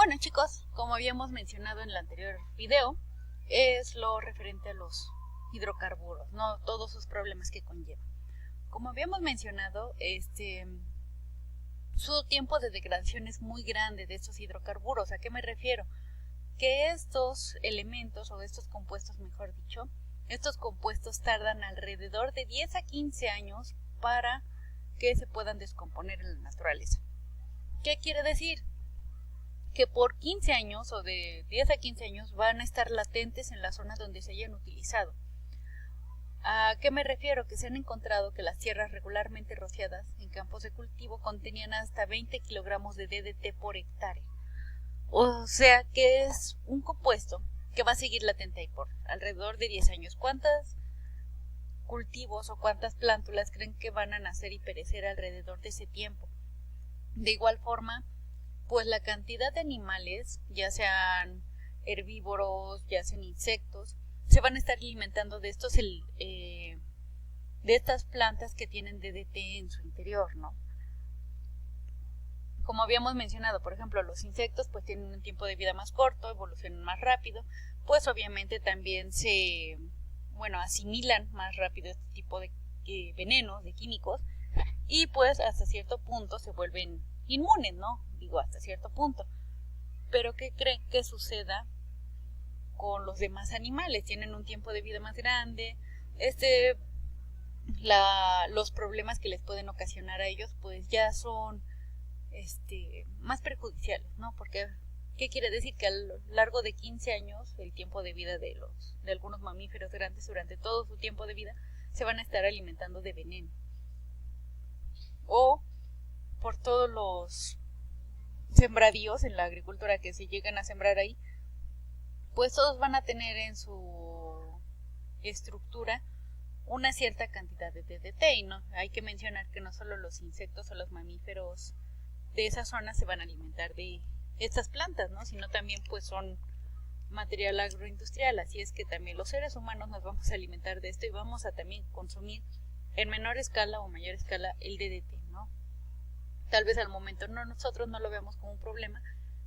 Bueno chicos, como habíamos mencionado en el anterior video, es lo referente a los hidrocarburos, no todos sus problemas que conllevan. Como habíamos mencionado, su tiempo de degradación es muy grande de estos hidrocarburos. ¿A qué me refiero? Que estos elementos, o estos compuestos mejor dicho, estos compuestos tardan alrededor de 10 a 15 años para que se puedan descomponer en la naturaleza. ¿Qué quiere decir? Que por 15 años o de 10 a 15 años van a estar latentes en la zona donde se hayan utilizado. ¿A qué me refiero? Que se han encontrado que las tierras regularmente rociadas en campos de cultivo contenían hasta 20 kilogramos de DDT por hectárea. O sea que es un compuesto que va a seguir latente ahí por alrededor de 10 años. ¿Cuántos cultivos o cuántas plántulas creen que van a nacer y perecer alrededor de ese tiempo? De igual forma, pues la cantidad de animales, ya sean herbívoros, ya sean insectos, se van a estar alimentando de estos de estas plantas que tienen DDT en su interior, ¿no? Como habíamos mencionado, por ejemplo, los insectos pues tienen un tiempo de vida más corto, evolucionan más rápido, pues obviamente también asimilan más rápido este tipo de venenos, de químicos, y pues hasta cierto punto se vuelven inmunes, ¿no? Digo, hasta cierto punto. Pero ¿qué creen que suceda con los demás animales? Tienen un tiempo de vida más grande, los problemas que les pueden ocasionar a ellos pues ya son más perjudiciales, ¿no? Porque ¿qué quiere decir? Que a lo largo de 15 años, el tiempo de vida de algunos mamíferos grandes, durante todo su tiempo de vida, se van a estar alimentando de veneno. O por todos los sembradíos en la agricultura que se llegan a sembrar ahí, pues todos van a tener en su estructura una cierta cantidad de DDT, y no hay que mencionar que no solo los insectos o los mamíferos de esa zona se van a alimentar de estas plantas, ¿no? Sino también pues son material agroindustrial, así es que también los seres humanos nos vamos a alimentar de esto y vamos a también consumir en menor escala o mayor escala el DDT, ¿no? Tal vez al momento nosotros no lo veamos como un problema,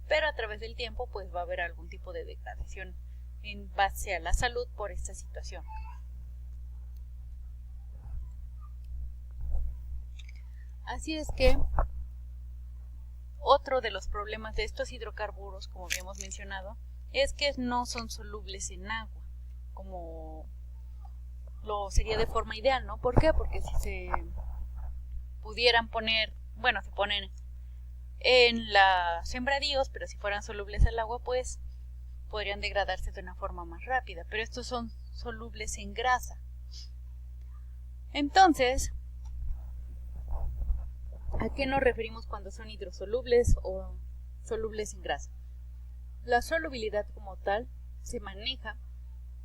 pero a través del tiempo pues va a haber algún tipo de degradación en base a la salud por esta situación. Así es que otro de los problemas de estos hidrocarburos, como habíamos mencionado, es que no son solubles en agua, como lo sería de forma ideal, ¿no? ¿Por qué? Porque si se pudieran poner, se ponen en los sembradíos, pero si fueran solubles al agua, pues podrían degradarse de una forma más rápida, pero estos son solubles en grasa. Entonces, ¿a qué nos referimos cuando son hidrosolubles o solubles en grasa? La solubilidad como tal se maneja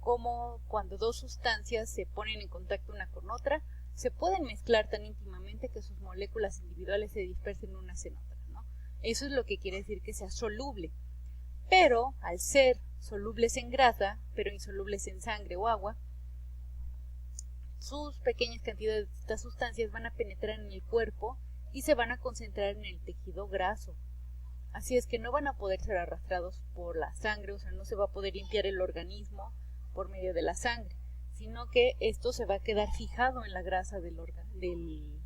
como cuando dos sustancias se ponen en contacto una con otra, se pueden mezclar tan íntimamente que sus moléculas individuales se dispersen unas en otras, ¿no? Eso es lo que quiere decir que sea soluble. Pero al ser solubles en grasa, pero insolubles en sangre o agua, sus pequeñas cantidades de estas sustancias van a penetrar en el cuerpo y se van a concentrar en el tejido graso. Así es que no van a poder ser arrastrados por la sangre, o sea, no se va a poder limpiar el organismo por medio de la sangre, sino que esto se va a quedar fijado en la grasa del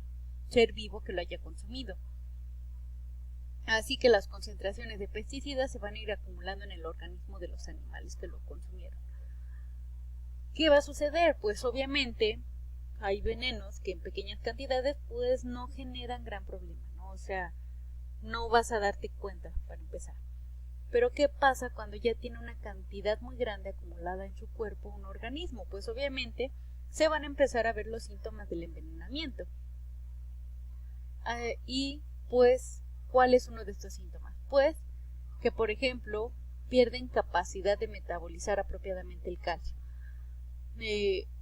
ser vivo que lo haya consumido. Así que las concentraciones de pesticidas se van a ir acumulando en el organismo de los animales que lo consumieron. ¿Qué va a suceder? Pues obviamente hay venenos que en pequeñas cantidades pues no generan gran problema, ¿no? O sea, no vas a darte cuenta para empezar. Pero ¿qué pasa cuando ya tiene una cantidad muy grande acumulada en su cuerpo un organismo? Pues obviamente se van a empezar a ver los síntomas del envenenamiento. Y pues, ¿cuál es uno de estos síntomas? Pues que, por ejemplo, pierden capacidad de metabolizar apropiadamente el calcio.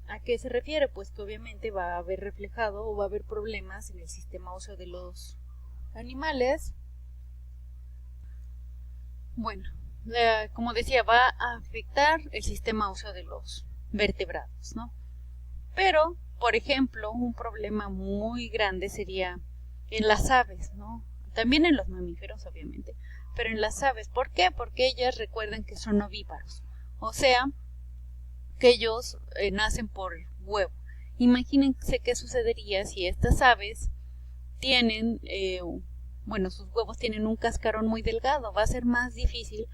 ¿A qué se refiere? Pues que obviamente va a haber reflejado o va a haber problemas en el sistema óseo de los animales. Como decía, va a afectar el sistema óseo de los vertebrados, ¿no? Pero, por ejemplo, un problema muy grande sería en las aves, ¿no? También en los mamíferos, obviamente, pero en las aves. ¿Por qué? Porque ellas recuerden que son ovíparos, o sea, que ellos nacen por huevo. Imagínense qué sucedería si estas aves tienen, sus huevos tienen un cascarón muy delgado. Va a ser más difícil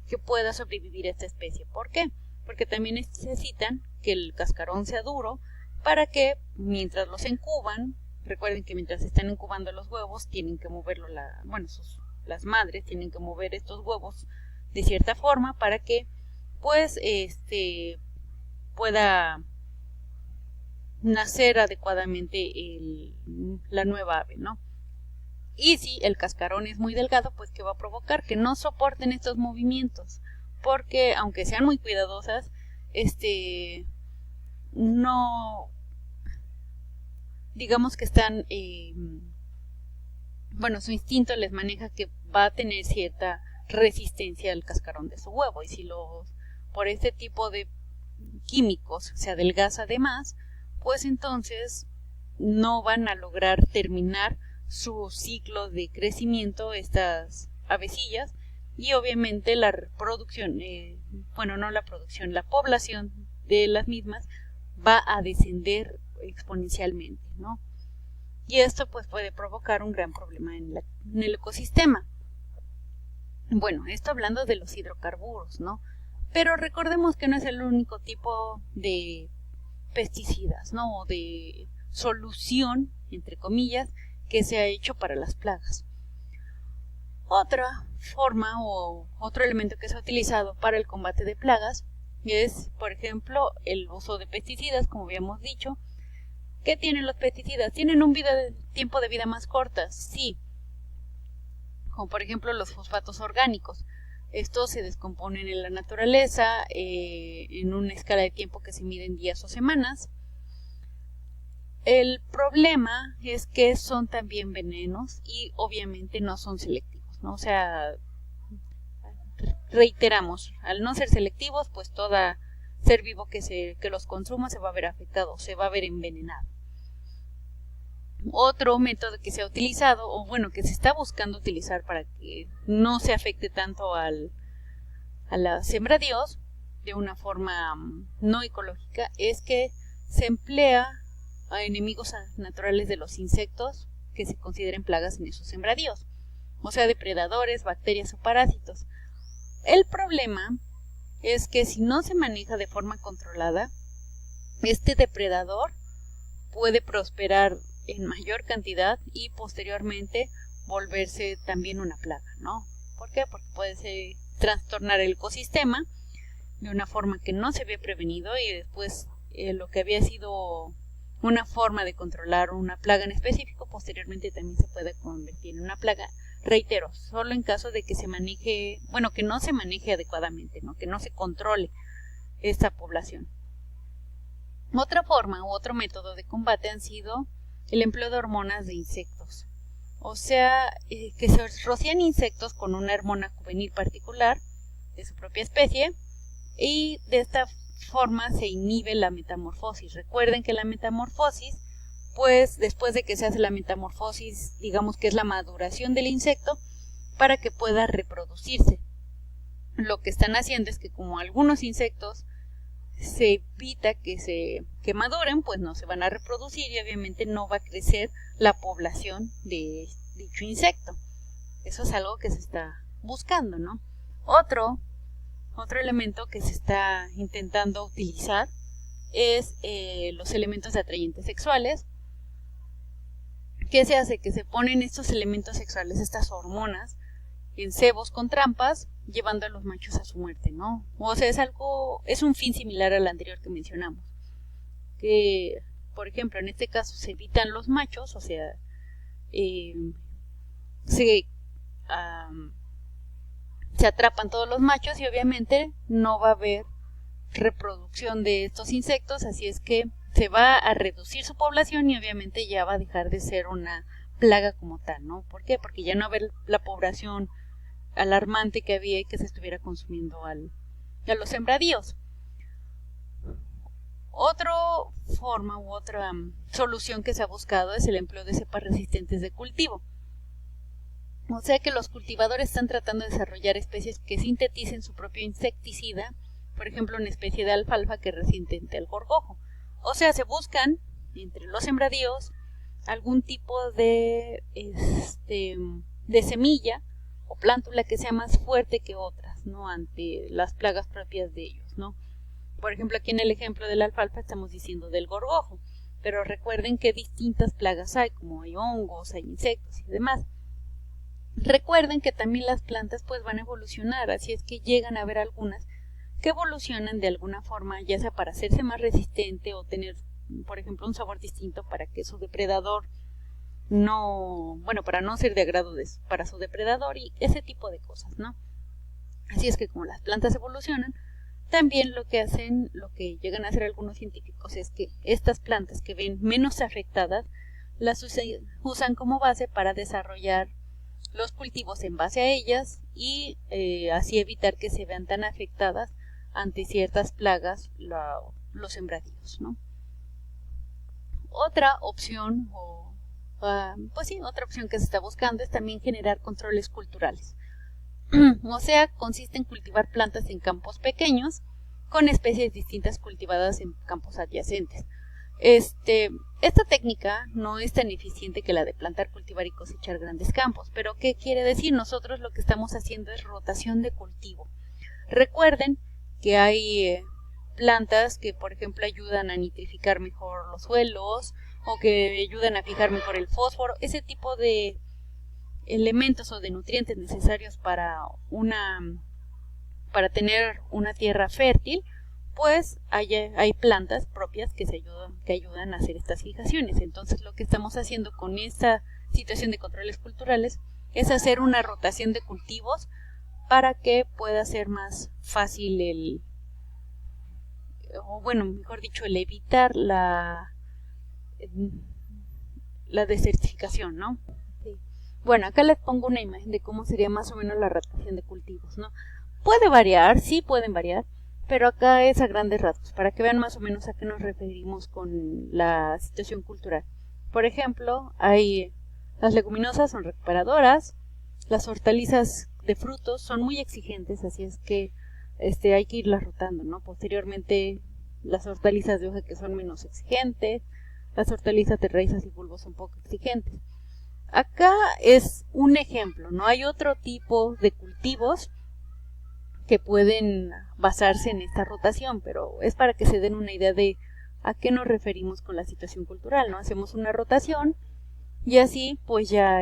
que pueda sobrevivir esta especie. ¿Por qué? Porque también necesitan que el cascarón sea duro para que mientras los incuban, recuerden que mientras están incubando los huevos tienen que moverlo, las madres tienen que mover estos huevos de cierta forma para que pues pueda nacer adecuadamente la nueva ave, ¿no? Y si el cascarón es muy delgado, pues ¿qué va a provocar? Que no soporten estos movimientos, porque aunque sean muy cuidadosas, no, digamos que están, su instinto les maneja que va a tener cierta resistencia al cascarón de su huevo, y si por este tipo de químicos se adelgaza de más, pues entonces no van a lograr terminar su ciclo de crecimiento estas avecillas, y obviamente la producción, la población de las mismas va a descender exponencialmente, ¿no? Y esto pues puede provocar un gran problema en el ecosistema. Bueno, esto hablando de los hidrocarburos, ¿no? Pero recordemos que no es el único tipo de pesticidas, ¿no? O de solución, entre comillas, que se ha hecho para las plagas. Otra forma o otro elemento que se ha utilizado para el combate de plagas es, por ejemplo, el uso de pesticidas, como habíamos dicho. ¿Qué tienen los pesticidas? Tienen un tiempo de vida más corta, sí, como por ejemplo los fosfatos orgánicos. Estos se descomponen en la naturaleza en una escala de tiempo que se mide en días o semanas. El problema es que son también venenos y obviamente no son selectivos, ¿no? O sea, reiteramos, al no ser selectivos, pues todo ser vivo que los consuma se va a ver afectado, se va a ver envenenado. Otro método que se ha utilizado, o bueno, que se está buscando utilizar para que no se afecte tanto a la sembradíos de una forma no ecológica, es que se emplea a enemigos naturales de los insectos que se consideren plagas en esos sembradíos, o sea, depredadores, bacterias o parásitos. El problema es que si no se maneja de forma controlada, este depredador puede prosperar en mayor cantidad y posteriormente volverse también una plaga, ¿no? ¿Por qué? Porque puede trastornar el ecosistema de una forma que no se había prevenido, y después lo que había sido una forma de controlar una plaga en específico, posteriormente también se puede convertir en una plaga. Reitero, solo en caso de que se maneje, que no se maneje adecuadamente, ¿no? Que no se controle esta población. Otra forma u otro método de combate han sido el empleo de hormonas de insectos. O sea, que se rocían insectos con una hormona juvenil particular de su propia especie, y de esta forma se inhibe la metamorfosis. Recuerden que la metamorfosis, pues después de que se hace la metamorfosis, digamos que es la maduración del insecto para que pueda reproducirse. Lo que están haciendo es que, como algunos insectos se evita que maduren, pues no se van a reproducir y obviamente no va a crecer la población de dicho insecto. Eso es algo que se está buscando, ¿no? Otro elemento que se está intentando utilizar es los elementos de atrayentes sexuales. ¿Qué se hace? Que se ponen estos elementos sexuales, estas hormonas, en cebos con trampas, llevando a los machos a su muerte, ¿no? O sea, es un fin similar al anterior que mencionamos. Que, por ejemplo, en este caso se evitan los machos, o sea, se atrapan todos los machos y obviamente no va a haber reproducción de estos insectos, así es que se va a reducir su población y obviamente ya va a dejar de ser una plaga como tal, ¿no? ¿Por qué? Porque ya no va a haber la población alarmante que había y que se estuviera consumiendo a los sembradíos. Otra forma u otra solución que se ha buscado es el empleo de cepas resistentes de cultivo. O sea que los cultivadores están tratando de desarrollar especies que sinteticen su propio insecticida, por ejemplo una especie de alfalfa que resistente al gorgojo. O sea, se buscan entre los sembradíos algún tipo de semilla o plántula que sea más fuerte que otras, ¿no? Ante las plagas propias de ellos, ¿no? Por ejemplo, aquí en el ejemplo de la alfalfa estamos diciendo del gorgojo, pero recuerden que distintas plagas hay, como hay hongos, hay insectos y demás. Recuerden que también las plantas pues van a evolucionar, así es que llegan a haber algunas que evolucionan de alguna forma, ya sea para hacerse más resistente o tener, por ejemplo, un sabor distinto para que su depredador para no ser de agrado para su depredador y ese tipo de cosas, ¿no? Así es que como las plantas evolucionan, también lo que llegan a hacer algunos científicos es que estas plantas que ven menos afectadas, las usan como base para desarrollar los cultivos en base a ellas y así evitar que se vean tan afectadas ante ciertas plagas los sembradíos, ¿no? Otra opción otra opción que se está buscando es también generar controles culturales. O sea, consiste en cultivar plantas en campos pequeños con especies distintas cultivadas en campos adyacentes. Esta técnica no es tan eficiente que la de plantar, cultivar y cosechar grandes campos, pero ¿qué quiere decir? Nosotros lo que estamos haciendo es rotación de cultivo. Recuerden que hay plantas que, por ejemplo, ayudan a nitrificar mejor los suelos o que ayudan a fijar mejor el fósforo, ese tipo de elementos o de nutrientes necesarios para tener una tierra fértil, pues hay plantas propias que ayudan a hacer estas fijaciones. Entonces lo que estamos haciendo con esta situación de controles culturales es hacer una rotación de cultivos para que pueda ser más fácil el evitar la desertificación, ¿no? Sí. Bueno, acá les pongo una imagen de cómo sería más o menos la rotación de cultivos, ¿no? Puede variar, sí pueden variar, pero acá es a grandes rasgos, para que vean más o menos a qué nos referimos con la situación cultural. Por ejemplo, las leguminosas son recuperadoras, las hortalizas de frutos son muy exigentes, así es que hay que irlas rotando, ¿no? Posteriormente, las hortalizas de hoja que son menos exigentes, las hortalizas de raíces y bulbos son poco exigentes. Acá es un ejemplo, ¿no? Hay otro tipo de cultivos que pueden basarse en esta rotación, pero es para que se den una idea de a qué nos referimos con la situación cultural, ¿no? Hacemos una rotación y así pues ya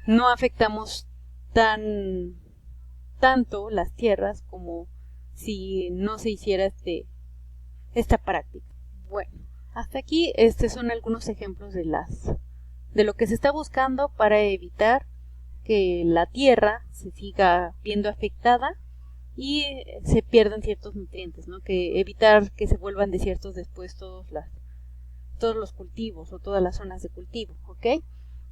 no afectamos tanto las tierras como si no se hiciera esta práctica. Bueno, hasta aquí son algunos ejemplos de lo que se está buscando para evitar que la tierra se siga viendo afectada y se pierdan ciertos nutrientes, ¿no? Que evitar que se vuelvan desiertos después todos los cultivos o todas las zonas de cultivo, ¿ok?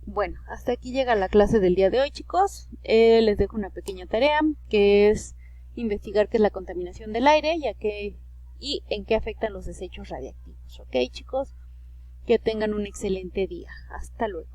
Bueno, hasta aquí llega la clase del día de hoy, chicos. Les dejo una pequeña tarea que es investigar qué es la contaminación del aire y en qué afectan los desechos radiactivos, ¿ok, chicos? Que tengan un excelente día. Hasta luego.